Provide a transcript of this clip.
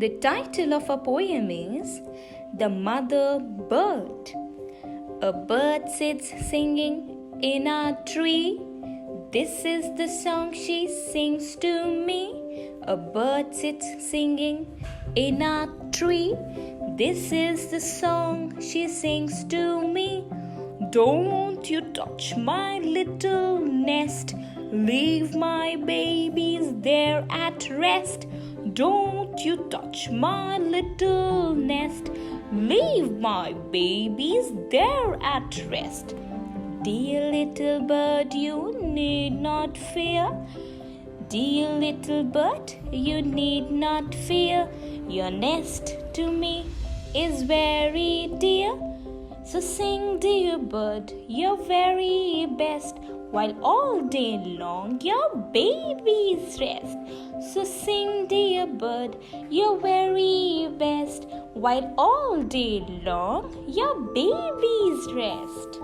The title of our poem is The Mother Bird. A bird sits singing in a tree. This is the song she sings to me. A bird sits singing in a tree. This is the song she sings to me. Don't you touch my little nest. Leave my babies there at rest. Don't you touch my little nest. Leave my babies there at rest. Dear little bird, you need not fear. Dear little bird, you need not fear. Your nest to me is very dear. So sing, dear bird, your very best, while all day long your babies rest. So sing, dear bird, your very best, while all day long your babies rest.